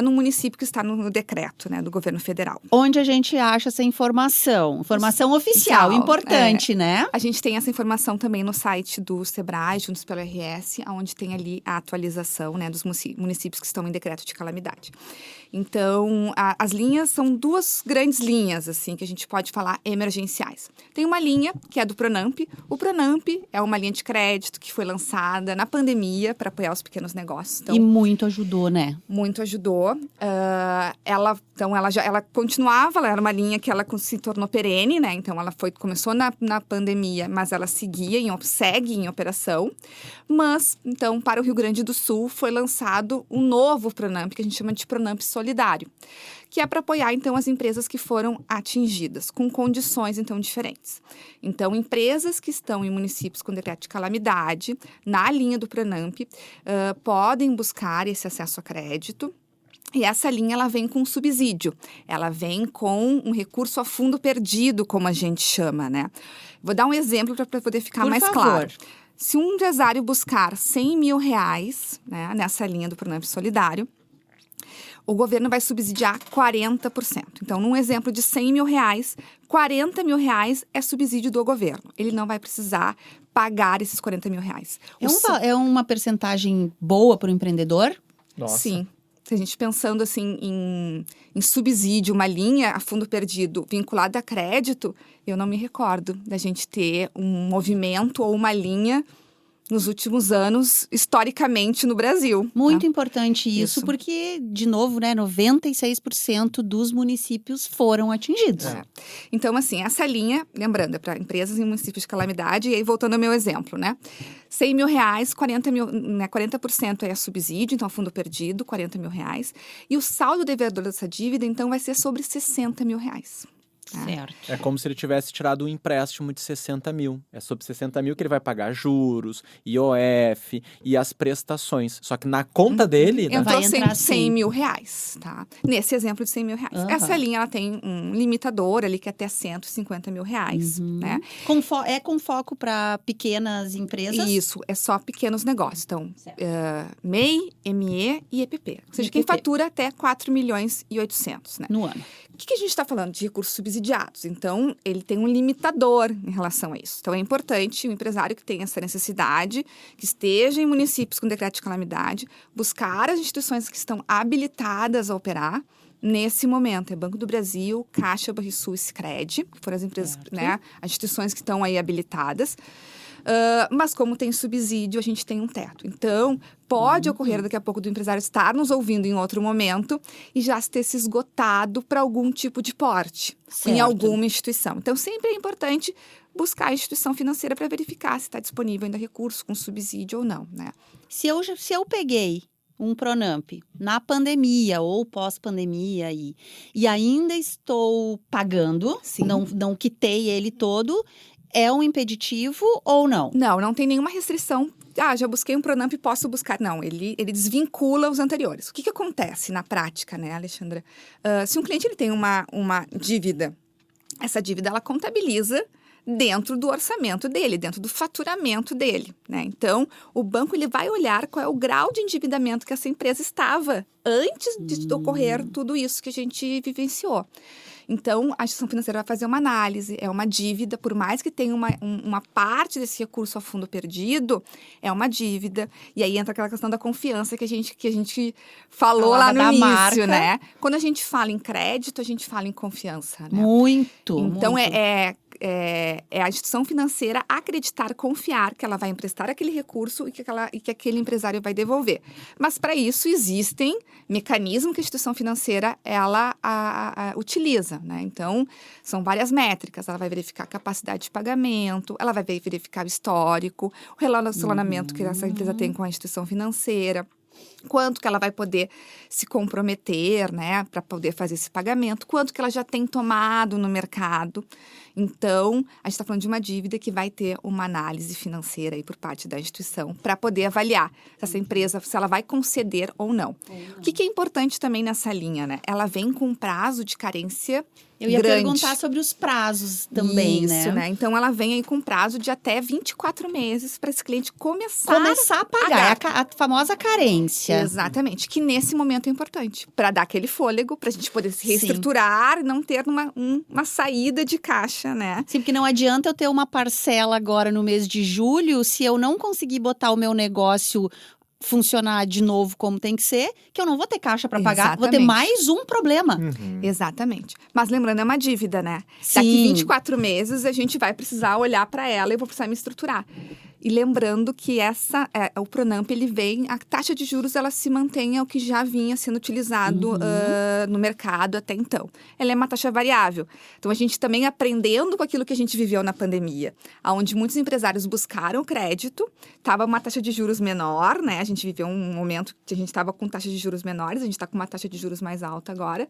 no município que está no decreto, né, do governo federal. Onde a gente acha essa informação? Informação oficial, importante, né? A gente tem essa informação também no site do Sebrae, juntos pelo RS, onde tem ali a atualização, né, dos municípios que estão em decreto de calamidade. Então, as linhas são duas grandes linhas, assim, que a gente pode falar emergenciais. Tem uma linha que é do Pronamp. O Pronamp é uma linha de crédito que foi lançada na pandemia para apoiar os pequenos negócios. Então, e muito ajudou, né? Muito ajudou. Ela continuava, ela era uma linha que ela se tornou perene, né? Então, ela começou na pandemia, mas ela segue em operação. Mas, então, para o Rio Grande do Sul, foi lançado um novo Pronamp, que a gente chama de Pronamp Solidário, que é para apoiar, então, as empresas que foram atingidas, com condições, então, diferentes. Então, empresas que estão em municípios com decreto de calamidade, na linha do Pronamp, podem buscar esse acesso a crédito. E essa linha, ela vem com subsídio. Ela vem com um recurso a fundo perdido, como a gente chama, né? Vou dar um exemplo para poder ficar mais claro. Se um empresário buscar R$100 mil, né, nessa linha do Pronamp Solidário, o governo vai subsidiar 40%. Então, num exemplo de R$100 mil, R$40 mil é subsídio do governo. Ele não vai precisar pagar esses R$40 mil. É uma percentagem boa para o empreendedor? Nossa. Sim. Se a gente pensando assim em subsídio, uma linha a fundo perdido vinculada a crédito, eu não me recordo da gente ter um movimento ou uma linha nos últimos anos, historicamente, no Brasil. Muito importante isso, porque, de novo, né, 96% dos municípios foram atingidos. Então, assim, essa linha, lembrando, é para empresas em municípios de calamidade, e aí voltando ao meu exemplo, né? R$100 mil, 40 mil, né, 40% é subsídio, então fundo perdido, R$40 mil. E o saldo devedor dessa dívida, então, vai ser sobre R$60 mil. Certo. É como se ele tivesse tirado um empréstimo de 60 mil. É sobre 60 mil que ele vai pagar juros, IOF e as prestações. Só que na conta dele... né? Entrou Vai entrar 100 sim. mil reais, tá? Nesse exemplo de 100 mil reais. Aham. Essa linha, ela tem um limitador ali que é até 150 mil reais, né? É com foco para pequenas empresas? Isso, é só pequenos negócios. Então, Certo. MEI, ME e EPP. Ou seja, quem EPP. fatura até 4.800.000, né? No ano. O que a gente está falando? De recursos subsidiados. Então, ele tem um limitador em relação a isso. Então, é importante o empresário que tem essa necessidade, que esteja em municípios com decreto de calamidade, buscar as instituições que estão habilitadas a operar nesse momento. É Banco do Brasil, Caixa, Banrisul e Sicredi, que foram as empresas, Certo. né, as instituições que estão aí habilitadas. Mas como tem subsídio, a gente tem um teto. Então, pode ocorrer daqui a pouco do empresário estar nos ouvindo em outro momento e já ter se esgotado para algum tipo de porte em Certo. alguma instituição. Então, sempre é importante buscar a instituição financeira para verificar se está disponível ainda recurso com subsídio ou não, né? Se eu peguei um Pronamp na pandemia ou pós-pandemia e ainda estou pagando, Sim. não quitei ele todo, é um impeditivo ou não? Não tem nenhuma restrição. Já busquei um Pronamp e posso buscar. Não, ele desvincula os anteriores. O que acontece na prática, né, Alexandra? Se um cliente ele tem uma dívida, essa dívida ela contabiliza dentro do orçamento dele, dentro do faturamento dele, né? Então, o banco ele vai olhar qual é o grau de endividamento que essa empresa estava antes de ocorrer tudo isso que a gente vivenciou. Então, a instituição financeira vai fazer uma análise, é uma dívida, por mais que tenha uma parte desse recurso a fundo perdido, é uma dívida. E aí entra aquela questão da confiança que a gente falou lá no da início, marca. né? Quando a gente fala em crédito, a gente fala em confiança, né? Muito. Então, muito. é a instituição financeira acreditar, confiar que ela vai emprestar aquele recurso e que aquele empresário vai devolver. Mas, para isso, existem mecanismos que a instituição financeira ela utiliza, né? Então, são várias métricas. Ela vai verificar a capacidade de pagamento, ela vai verificar o histórico, o relacionamento que essa empresa tem com a instituição financeira, quanto que ela vai poder se comprometer, né, para poder fazer esse pagamento, quanto que ela já tem tomado no mercado. Então, a gente está falando de uma dívida que vai ter uma análise financeira aí por parte da instituição para poder avaliar se essa empresa, se ela vai conceder ou não. O que é importante também nessa linha, né? Ela vem com um prazo de carência Eu ia grande. perguntar sobre os prazos também, Isso, né? Então, ela vem aí com prazo de até 24 meses para esse cliente começar Começar a pagar, é a famosa carência. Exatamente, que nesse momento é importante, para dar aquele fôlego, para a gente poder se reestruturar e não ter uma saída de caixa, né? Sim, porque não adianta eu ter uma parcela agora no mês de julho se eu não conseguir botar o meu negócio funcionar de novo como tem que ser, que eu não vou ter caixa para pagar, vou ter Exatamente. mais um problema. Exatamente. Mas lembrando, é uma dívida, né? Sim. Daqui 24 meses a gente vai precisar olhar para ela e eu vou precisar me estruturar. E lembrando que o Pronamp, ele vem, a taxa de juros, ela se mantém ao que já vinha sendo utilizado no mercado até então. Ela é uma taxa variável. Então, a gente também aprendendo com aquilo que a gente viveu na pandemia, onde muitos empresários buscaram crédito, estava uma taxa de juros menor, né? A gente viveu um momento que a gente estava com taxas de juros menores, a gente está com uma taxa de juros mais alta agora,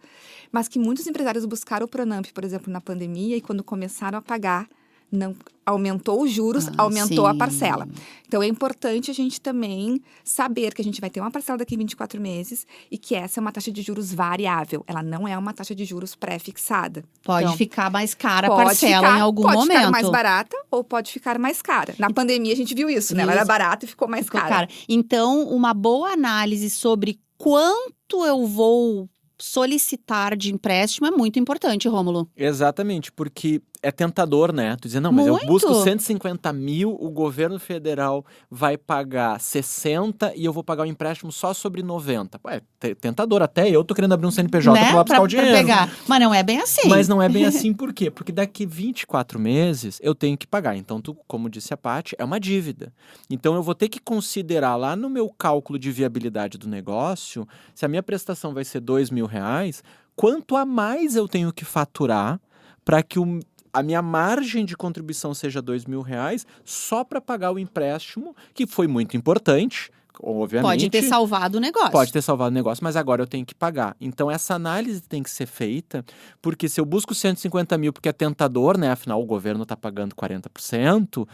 mas que muitos empresários buscaram o Pronamp, por exemplo, na pandemia, e quando começaram a pagar, não aumentou os juros, aumentou a sim. parcela. Então, é importante a gente também saber que a gente vai ter uma parcela daqui a 24 meses e que essa é uma taxa de juros variável. Ela não é uma taxa de juros pré-fixada. Pode Então, ficar mais cara a pode parcela ficar- em algum pode momento. ficar mais barata ou pode ficar mais cara. Na pandemia, a gente viu isso, né? Ela era Isso. barata e ficou mais Ficou cara. cara. Então, uma boa análise sobre quanto eu vou solicitar de empréstimo é muito importante, Rômulo. Exatamente, porque é tentador, né? Tu dizer, não, mas eu Muito. busco 150 mil, o governo federal vai pagar 60 e eu vou pagar o empréstimo só sobre 90. Pô, é tentador, até eu tô querendo abrir um CNPJ né? pra lá buscar o dinheiro. Pegar. Mas não é bem assim. Mas não é bem assim, por quê? Porque daqui 24 meses eu tenho que pagar. Então, como disse a Paty, é uma dívida. Então, eu vou ter que considerar lá no meu cálculo de viabilidade do negócio, se a minha prestação vai ser R$2.000, quanto a mais eu tenho que faturar para que a minha margem de contribuição seja R$2.000 só para pagar o empréstimo, que foi muito importante. obviamente... Pode ter salvado o negócio. Pode ter salvado o negócio, mas agora eu tenho que pagar. Então, essa análise tem que ser feita, porque se eu busco 150 mil porque é tentador, né? Afinal, o governo está pagando 40%,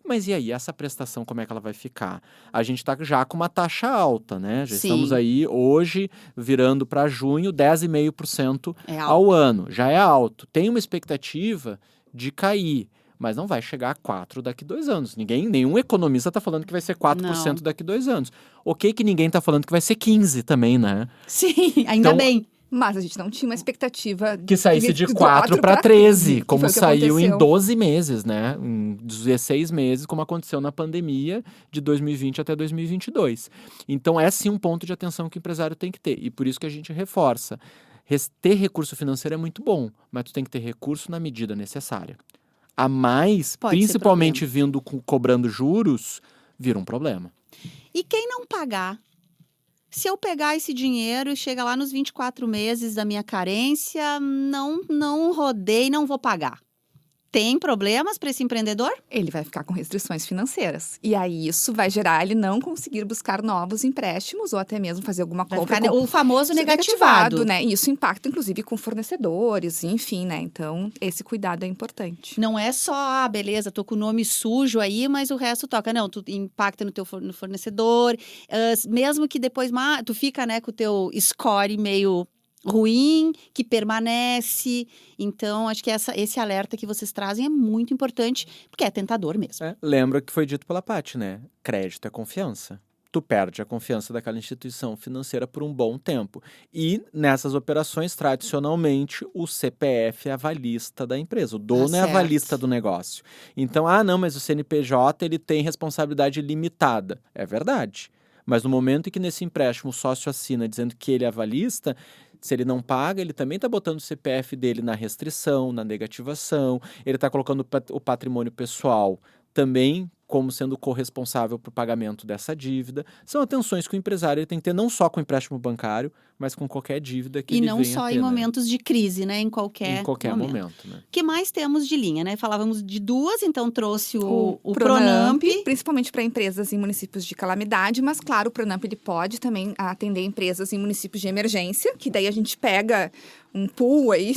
mas e aí, essa prestação, como é que ela vai ficar? A gente está já com uma taxa alta, né? Já estamos aí, hoje, virando para junho, 10,5% ao ano. Já é alto. Tem uma expectativa de cair, mas não vai chegar a 4% daqui 2 anos. Nenhum economista está falando que vai ser 4% daqui 2 anos. Ok que ninguém está falando que vai ser 15% também, né? Sim, ainda bem. Mas a gente não tinha uma expectativa... Que saísse de 4 para 13, como saiu em 12 meses, né? Em 16 meses, como aconteceu na pandemia de 2020 até 2022. Então, é sim um ponto de atenção que o empresário tem que ter. E por isso que a gente reforça. Ter recurso financeiro é muito bom, mas tu tem que ter recurso na medida necessária. A mais, principalmente vindo cobrando juros, vira um problema. E quem não pagar? Se eu pegar esse dinheiro e chega lá nos 24 meses da minha carência, não rodei, não vou pagar. Tem problemas para esse empreendedor? Ele vai ficar com restrições financeiras. E aí isso vai gerar ele não conseguir buscar novos empréstimos ou até mesmo fazer alguma compra. O famoso negativado, né? E isso impacta, inclusive, com fornecedores, enfim, né? Então, esse cuidado é importante. Não é só, beleza, tô com o nome sujo aí, mas o resto toca. Não, tu impacta no fornecedor. Mesmo que depois tu fica, né, com o teu score meio ruim, que permanece. Então, acho que esse alerta que vocês trazem é muito importante, porque é tentador mesmo. Lembra que foi dito pela Paty, né? Crédito é confiança. Tu perde a confiança daquela instituição financeira por um bom tempo. E nessas operações, tradicionalmente, o CPF é avalista da empresa. O dono é avalista do negócio. Então, não, mas o CNPJ ele tem responsabilidade limitada. É verdade. Mas no momento em que nesse empréstimo o sócio assina dizendo que ele é avalista, se ele não paga, ele também está botando o CPF dele na restrição, na negativação, ele está colocando o patrimônio pessoal também como sendo corresponsável para o pagamento dessa dívida. São atenções que o empresário tem que ter não só com o empréstimo bancário, mas com qualquer dívida que ele venha a ter. E não só em momentos de crise, né? Em qualquer momento, né? O que mais temos de linha, né? Falávamos de duas, então trouxe o Pronamp. Principalmente para empresas em municípios de calamidade, mas claro, o Pronamp ele pode também atender empresas em municípios de emergência, que daí a gente pega um pool aí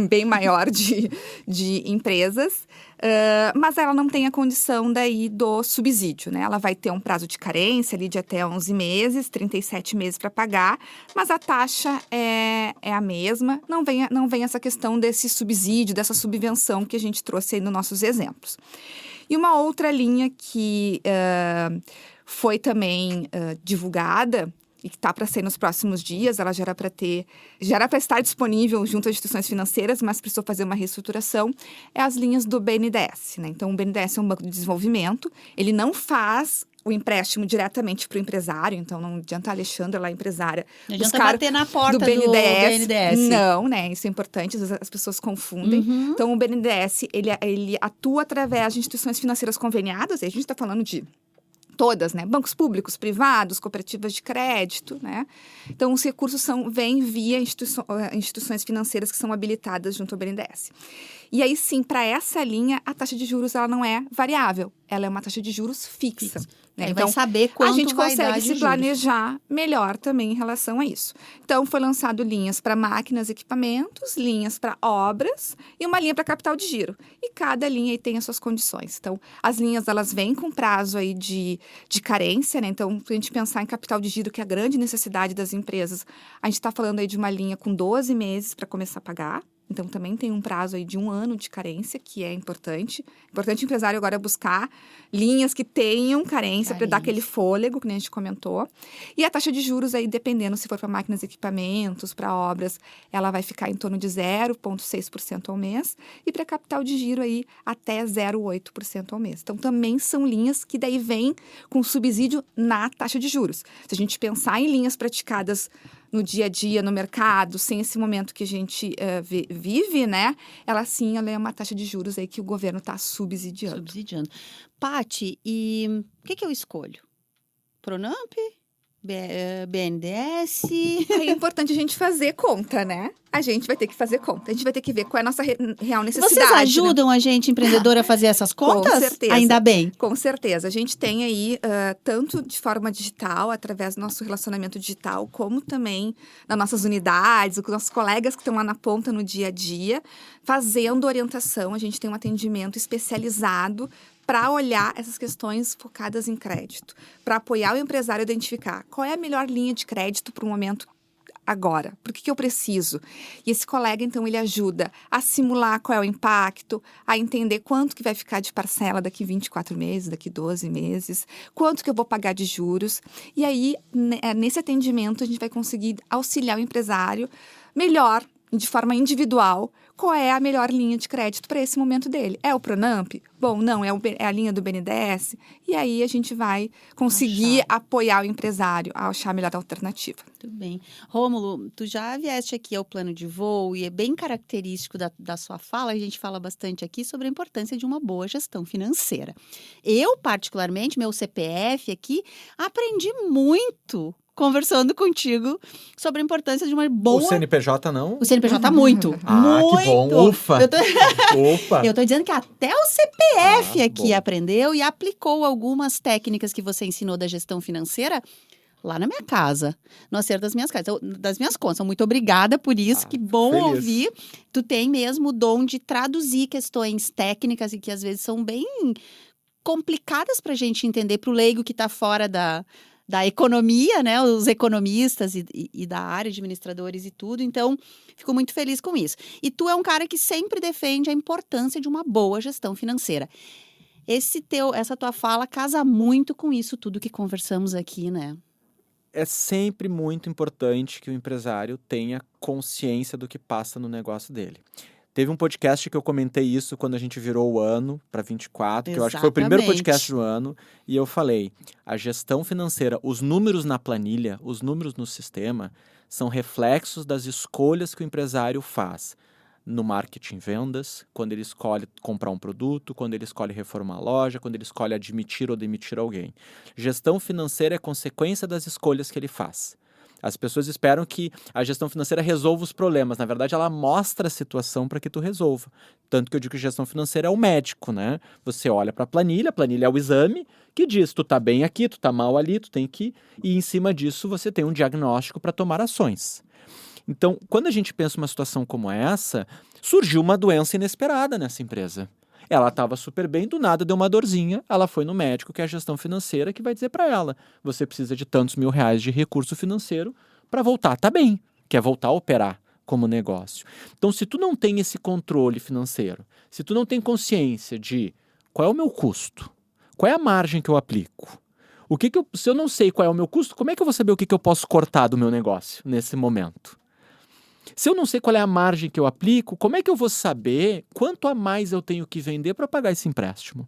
bem maior de empresas, mas ela não tem a condição daí do subsídio, né? Ela vai ter um prazo de carência ali de até 11 meses, 37 meses para pagar, mas a taxa é a mesma, não vem essa questão desse subsídio, dessa subvenção que a gente trouxe aí nos nossos exemplos. E uma outra linha que foi também divulgada, e que está para ser nos próximos dias, ela já era para estar disponível junto às instituições financeiras, mas precisou fazer uma reestruturação, é as linhas do BNDES, né? Então, o BNDES é um banco de desenvolvimento, ele não faz o empréstimo diretamente para o empresário, então não adianta a Alexandra, lá empresária, não adianta bater na porta do BNDES. Não, né? Isso é importante, às vezes as pessoas confundem. Então, o BNDES, ele atua através de instituições financeiras conveniadas, e a gente está falando de todas, né? Bancos públicos, privados, cooperativas de crédito, né? Então, os recursos vêm via instituições financeiras que são habilitadas junto ao BNDES. E aí, sim, para essa linha, a taxa de juros ela não é variável. Ela é uma taxa de juros fixa. Né? Então, vai saber quanto a gente vai dar consegue de se planejar melhor também em relação a isso. Então, foi lançado linhas para máquinas e equipamentos, linhas para obras e uma linha para capital de giro. E cada linha aí tem as suas condições. Então, as linhas, elas vêm com prazo aí de carência, né? Então, se a gente pensar em capital de giro, que é a grande necessidade das empresas, a gente está falando aí de uma linha com 12 meses para começar a pagar. Então, também tem um prazo aí de 1 ano de carência, que é importante. Importante o empresário agora buscar linhas que tenham carência para dar aquele fôlego, que nem a gente comentou. E a taxa de juros aí, dependendo se for para máquinas e equipamentos, para obras, ela vai ficar em torno de 0,6% ao mês. E para capital de giro aí, até 0,8% ao mês. Então, também são linhas que daí vêm com subsídio na taxa de juros. Se a gente pensar em linhas praticadas no dia a dia, no mercado, sem esse momento que a gente vive, né? Ela é uma taxa de juros aí que o governo está subsidiando. Paty, e o que eu escolho? Pronamp BNDES. Aí é importante a gente fazer conta, né? A gente vai ter que fazer conta. A gente vai ter que ver qual é a nossa real necessidade. Vocês ajudam a gente, empreendedora, a fazer essas contas? Com certeza. Ainda bem. Com certeza. A gente tem aí, tanto de forma digital, através do nosso relacionamento digital, como também nas nossas unidades, com nossos colegas que estão lá na ponta no dia a dia, fazendo orientação. A gente tem um atendimento especializado para olhar essas questões focadas em crédito, para apoiar o empresário a identificar qual é a melhor linha de crédito para o momento agora, por que eu preciso? E esse colega, então, ele ajuda a simular qual é o impacto, a entender quanto que vai ficar de parcela daqui 24 meses, daqui 12 meses, quanto que eu vou pagar de juros. E aí, nesse atendimento, a gente vai conseguir auxiliar o empresário melhor, de forma individual, qual é a melhor linha de crédito para esse momento dele. É o Pronamp? Bom, não, é a linha do BNDES. E aí a gente vai conseguir apoiar o empresário a achar a melhor alternativa. Tudo bem. Rômulo, tu já vieste aqui ao plano de voo e é bem característico da sua fala, a gente fala bastante aqui sobre a importância de uma boa gestão financeira. Eu, particularmente, meu CPF aqui, aprendi muito conversando contigo sobre a importância de uma boa... O CNPJ não? O CNPJ muito. Muito. Que bom. Ufa. Ufa. Eu tô dizendo que até o CPF aqui bom. aprendeu e aplicou algumas técnicas que você ensinou da gestão financeira lá na minha casa, no acerto das minhas casas, das minhas contas. Muito obrigada por isso, que bom feliz. ouvir. Tu tem mesmo o dom de traduzir questões técnicas e que às vezes são bem complicadas pra gente entender, pro leigo que tá fora da economia, né, os economistas e da área, administradores e tudo. Então, fico muito feliz com isso. E tu é um cara que sempre defende a importância de uma boa gestão financeira. Essa tua fala casa muito com isso tudo que conversamos aqui, né? É sempre muito importante que o empresário tenha consciência do que passa no negócio dele. Teve um podcast que eu comentei isso quando a gente virou o ano para 24, que eu acho que foi o primeiro podcast do ano, e eu falei, a gestão financeira, os números na planilha, os números no sistema, são reflexos das escolhas que o empresário faz no marketing vendas, quando ele escolhe comprar um produto, quando ele escolhe reformar a loja, quando ele escolhe admitir ou demitir alguém. Gestão financeira é consequência das escolhas que ele faz. As pessoas esperam que a gestão financeira resolva os problemas. Na verdade, ela mostra a situação para que tu resolva. Tanto que eu digo que gestão financeira é o médico, né? Você olha para a planilha é o exame que diz tu tá bem aqui, tu tá mal ali, tu tem que... E em cima disso você tem um diagnóstico para tomar ações. Então, quando a gente pensa uma situação como essa, surgiu uma doença inesperada nessa empresa. Ela estava super bem, do nada deu uma dorzinha, ela foi no médico, que é a gestão financeira, que vai dizer para ela, você precisa de tantos mil reais de recurso financeiro para voltar, tá bem, quer voltar a operar como negócio. Então, se tu não tem esse controle financeiro, se tu não tem consciência de qual é o meu custo, qual é a margem que eu aplico, se eu não sei qual é o meu custo, como é que eu vou saber o que eu posso cortar do meu negócio nesse momento? Se eu não sei qual é a margem que eu aplico, como é que eu vou saber quanto a mais eu tenho que vender para pagar esse empréstimo?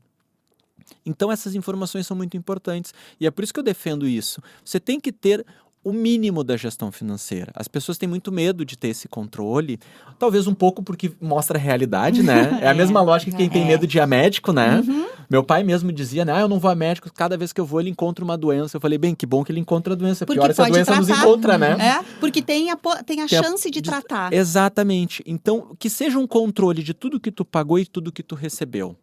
Então, essas informações são muito importantes e é por isso que eu defendo isso. Você tem que ter o mínimo da gestão financeira. As pessoas têm muito medo de ter esse controle, talvez um pouco porque mostra a realidade, né? É a mesma lógica que quem tem medo de ir a médico, né? Uhum. Meu pai mesmo dizia, né? Eu não vou a médico, cada vez que eu vou ele encontra uma doença. Eu falei, bem, que bom que ele encontra a doença, porque olha, essa doença nos encontra, né? Porque tem a chance de tratar. Exatamente. Então, que seja um controle de tudo que tu pagou e tudo que tu recebeu.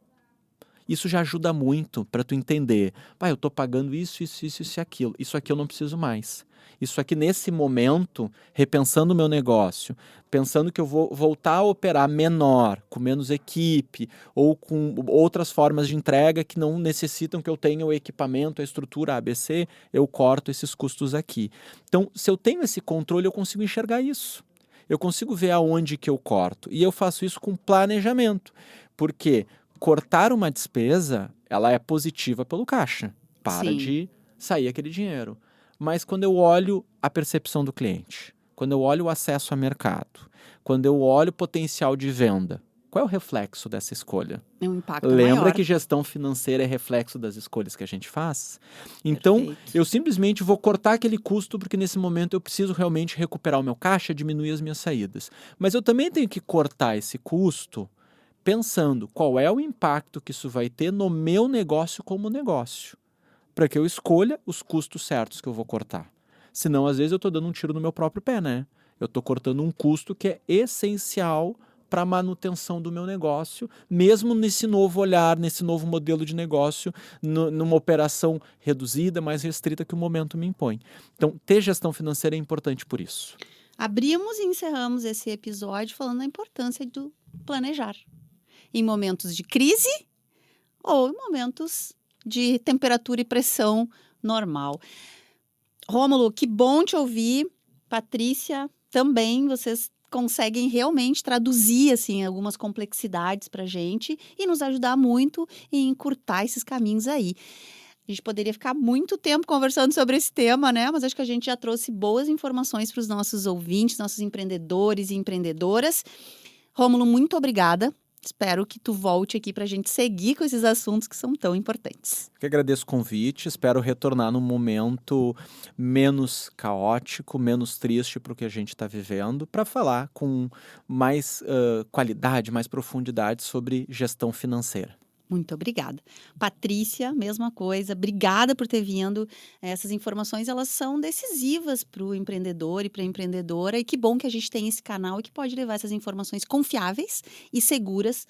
Isso já ajuda muito para tu entender. Eu tô pagando isso e aquilo. Isso aqui eu não preciso mais. Isso aqui, nesse momento, repensando o meu negócio, pensando que eu vou voltar a operar menor, com menos equipe, ou com outras formas de entrega que não necessitam que eu tenha o equipamento, a estrutura ABC, eu corto esses custos aqui. Então, se eu tenho esse controle, eu consigo enxergar isso. Eu consigo ver aonde que eu corto. E eu faço isso com planejamento. Porque cortar uma despesa, ela é positiva pelo caixa. Para de sair aquele dinheiro. Mas quando eu olho a percepção do cliente, quando eu olho o acesso a mercado, quando eu olho o potencial de venda, qual é o reflexo dessa escolha? É um impacto Lembra maior. que gestão financeira é reflexo das escolhas que a gente faz? Então, eu simplesmente vou cortar aquele custo porque nesse momento eu preciso realmente recuperar o meu caixa, diminuir as minhas saídas. Mas eu também tenho que cortar esse custo pensando qual é o impacto que isso vai ter no meu negócio como negócio, para que eu escolha os custos certos que eu vou cortar. Senão, às vezes, eu estou dando um tiro no meu próprio pé, né? Eu estou cortando um custo que é essencial para a manutenção do meu negócio, mesmo nesse novo olhar, nesse novo modelo de negócio, numa operação reduzida, mais restrita que o momento me impõe. Então, ter gestão financeira é importante por isso. Abrimos e encerramos esse episódio falando da importância do planejar. Em momentos de crise ou em momentos de temperatura e pressão normal. Rômulo, que bom te ouvir. Patrícia, também vocês conseguem realmente traduzir assim, algumas complexidades para a gente e nos ajudar muito em encurtar esses caminhos aí. A gente poderia ficar muito tempo conversando sobre esse tema, né? Mas acho que a gente já trouxe boas informações para os nossos ouvintes, nossos empreendedores e empreendedoras. Rômulo, muito obrigada. Espero que tu volte aqui para a gente seguir com esses assuntos que são tão importantes. Eu que agradeço o convite, espero retornar num momento menos caótico, menos triste para o que a gente está vivendo, para falar com mais qualidade, mais profundidade sobre gestão financeira. Muito obrigada. Patrícia, mesma coisa. Obrigada por ter vindo. Essas informações, elas são decisivas para o empreendedor e para a empreendedora. E que bom que a gente tem esse canal e que pode levar essas informações confiáveis e seguras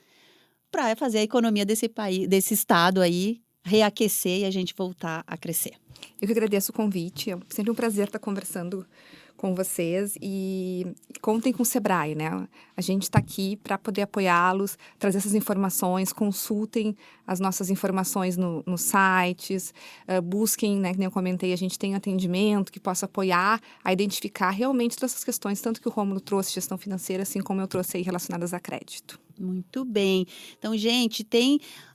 para fazer a economia desse país, desse estado aí, reaquecer e a gente voltar a crescer. Eu que agradeço o convite. É sempre um prazer estar conversando com vocês e contem com o Sebrae, né? A gente está aqui para poder apoiá-los, trazer essas informações, consultem as nossas informações nos sites, busquem, né, que nem eu comentei, a gente tem atendimento que possa apoiar a identificar realmente todas essas questões, tanto que o Rômulo trouxe gestão financeira, assim como eu trouxe aí relacionadas a crédito. Muito bem. Então, gente,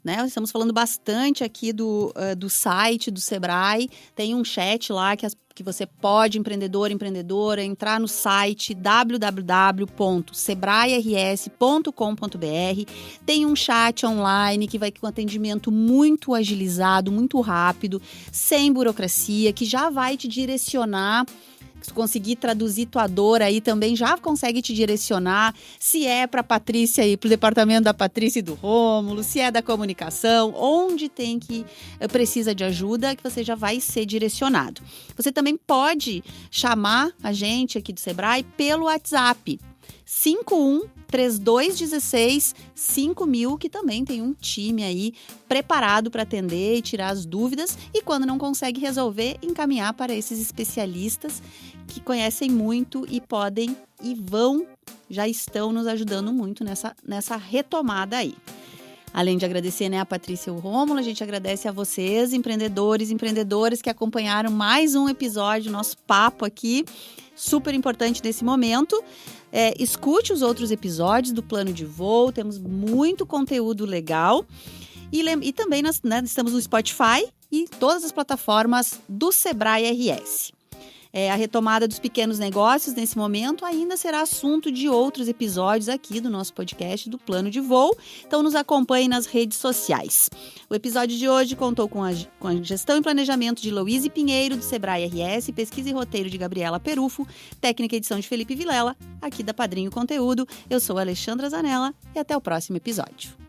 né, estamos falando bastante aqui do site do Sebrae, tem um chat lá que você pode, empreendedora, entrar no site www.sebrae-rs.com.br. Tem um chat online que vai com atendimento muito agilizado, muito rápido, sem burocracia, que já vai te direcionar. Se conseguir traduzir tua dor aí também já consegue te direcionar, se é para a Patrícia e para o departamento da Patrícia e do Rômulo, se é da comunicação, onde precisa de ajuda, que você já vai ser direcionado. Você também pode chamar a gente aqui do Sebrae pelo WhatsApp 51-3216-5000, que também tem um time aí preparado para atender e tirar as dúvidas e, quando não consegue resolver, encaminhar para esses especialistas que conhecem muito e podem e já estão nos ajudando muito nessa retomada aí. Além de agradecer, né, a Patrícia e o Rômulo, a gente agradece a vocês, empreendedores e empreendedoras que acompanharam mais um episódio, nosso papo aqui, super importante nesse momento. Escute os outros episódios do Plano de Voo, temos muito conteúdo legal. E também nós, né, estamos no Spotify e todas as plataformas do Sebrae RS. A retomada dos pequenos negócios nesse momento ainda será assunto de outros episódios aqui do nosso podcast do Plano de Voo. Então nos acompanhe nas redes sociais. O episódio de hoje contou com a gestão e planejamento de Louise Pinheiro, do Sebrae RS, pesquisa e roteiro de Gabriela Perufo, técnica e edição de Felipe Vilela, aqui da Padrinho Conteúdo. Eu sou a Alexandra Zanella e até o próximo episódio.